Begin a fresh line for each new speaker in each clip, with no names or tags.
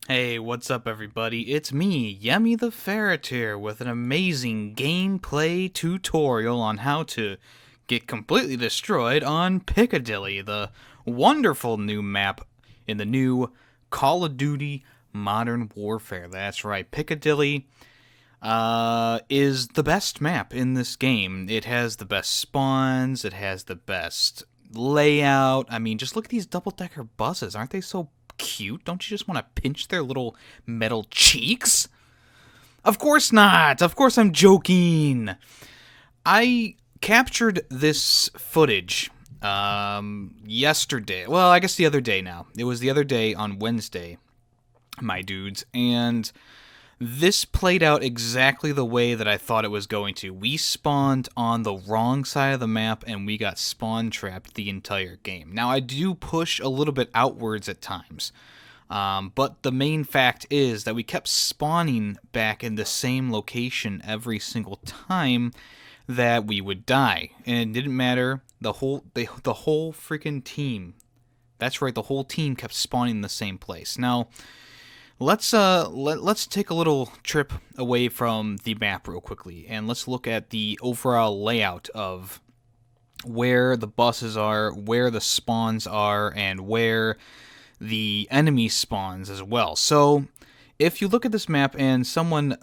Hey, what's up, everybody? It's me, YemmytheFerret here, with an amazing gameplay tutorial on how to get completely destroyed on Piccadilly, the wonderful new map in the new Call of Duty Modern Warfare. That's right, Piccadilly is the best map in this game. It has the best spawns, it has the best layout. I mean, just look at these double-decker buses. Aren't they so cute? Don't you just want to pinch their little metal cheeks? Of course not. Of course I'm joking. I captured this footage yesterday. Well, I guess the other day now. It was the other day on Wednesday, my dudes, and this played out exactly the way that I thought it was going to. We spawned on the wrong side of the map and we got spawn trapped the entire game. Now, I do push a little bit outwards at times, but the main fact is that we kept spawning back in the same location every single time that we would die. And it didn't matter. The whole freaking team. That's right, the whole team kept spawning in the same place. Now, let's take a little trip away from the map real quickly, and let's look at the overall layout of where the buses are, where the spawns are, and where the enemy spawns as well. So, if you look at this map and someone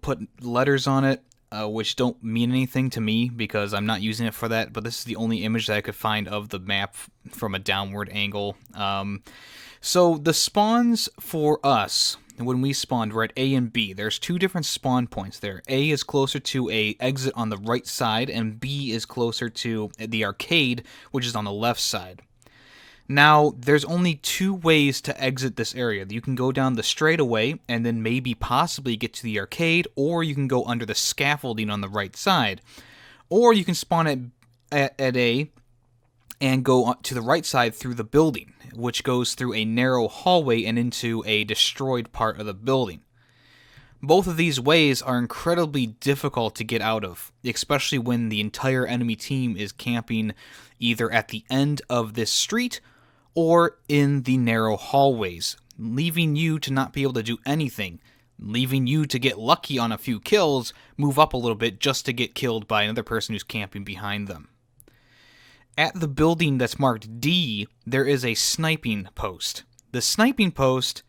put letters on it, which don't mean anything to me because I'm not using it for that, but this is the only image that I could find of the map from a downward angle. So the spawns for us, when we spawned, we're at A and B. There's two different spawn points there. A is closer to a exit on the right side, and B is closer to the arcade, which is on the left side. Now, there's only two ways to exit this area. You can go down the straightaway and then maybe possibly get to the arcade, or you can go under the scaffolding on the right side. Or you can spawn at A and go to the right side through the building, which goes through a narrow hallway and into a destroyed part of the building. Both of these ways are incredibly difficult to get out of, especially when the entire enemy team is camping either at the end of this street or in the narrow hallways, leaving you to not be able to do anything, leaving you to get lucky on a few kills, move up a little bit just to get killed by another person who's camping behind them. At the building that's marked D, there is a sniping post. The sniping post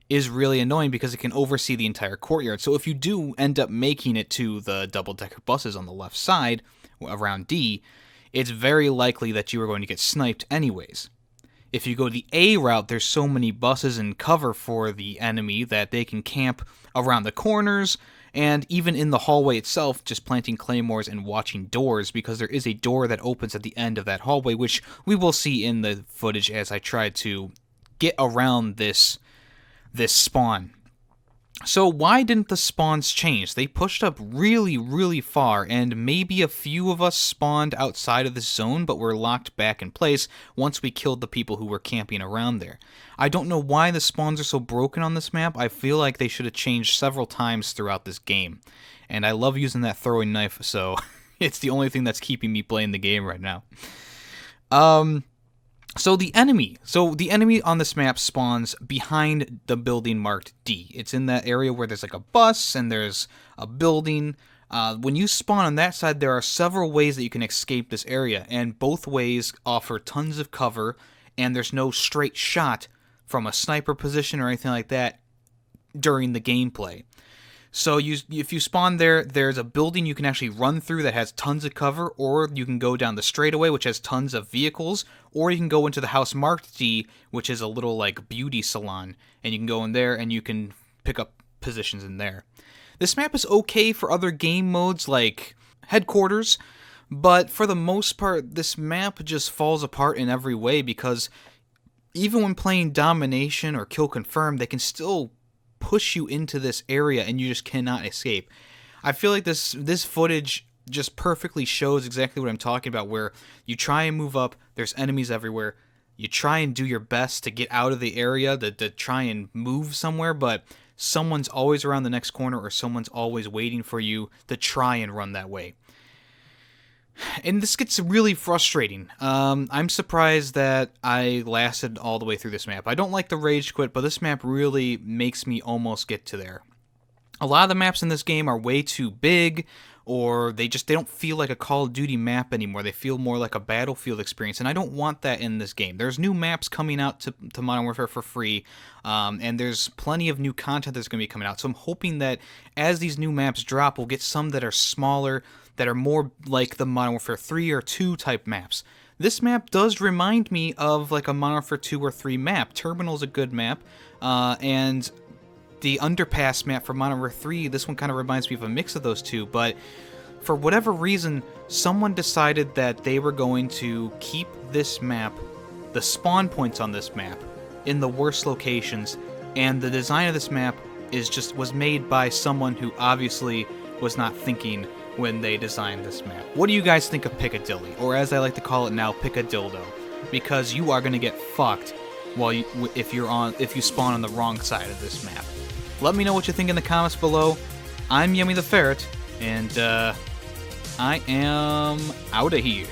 is really annoying because it can oversee the entire courtyard. So if you do end up making it to the double-decker buses on the left side, around D, it's very likely that you are going to get sniped anyways. If you go the A route, there's so many buses and cover for the enemy that they can camp around the corners, and even in the hallway itself, just planting claymores and watching doors, because there is a door that opens at the end of that hallway, which we will see in the footage as I try to get around this spawn. So why didn't the spawns change? They pushed up really, really far, and maybe a few of us spawned outside of this zone, but were locked back in place once we killed the people who were camping around there. I don't know why the spawns are so broken on this map. I feel like they should have changed several times throughout this game. And I love using that throwing knife, so it's the only thing that's keeping me playing the game right now. So the enemy on this map spawns behind the building marked D. It's in that area where there's like a bus and there's a building. When you spawn on that side, there are several ways that you can escape this area, and both ways offer tons of cover, and there's no straight shot from a sniper position or anything like that during the gameplay. So if you spawn there, there's a building you can actually run through that has tons of cover, or you can go down the straightaway, which has tons of vehicles, or you can go into the house marked D, which is a little like beauty salon, and you can go in there and you can pick up positions in there. This map is okay for other game modes like headquarters, but for the most part, this map just falls apart in every way because even when playing domination or kill confirm, they can still push you into this area and you just cannot escape. I feel like this footage just perfectly shows exactly what I'm talking about, where you try and move up, there's enemies everywhere, you try and do your best to get out of the area, to try and move somewhere, but someone's always around the next corner or someone's always waiting for you to try and run that way. And this gets really frustrating. I'm surprised that I lasted all the way through this map. I don't like the rage quit, but this map really makes me almost get to there. A lot of the maps in this game are way too big, or they don't feel like a Call of Duty map anymore. They feel more like a Battlefield experience, and I don't want that in this game. There's new maps coming out to Modern Warfare for free, and there's plenty of new content that's going to be coming out. So I'm hoping that as these new maps drop, we'll get some that are smaller, that are more like the Modern Warfare 3 or 2 type maps. This map does remind me of like a Modern Warfare 2 or 3 map. Terminal's a good map, and the underpass map for Modern Warfare 3, this one kind of reminds me of a mix of those two, but for whatever reason, someone decided that they were going to keep this map, the spawn points on this map, in the worst locations, and the design of this map was made by someone who obviously was not thinking when they designed this map. What do you guys think of Piccadilly, or as I like to call it now, Piccadildo? Because you are going to get fucked if you spawn on the wrong side of this map. Let me know what you think in the comments below. I'm YemmytheFerret, and I am out of here.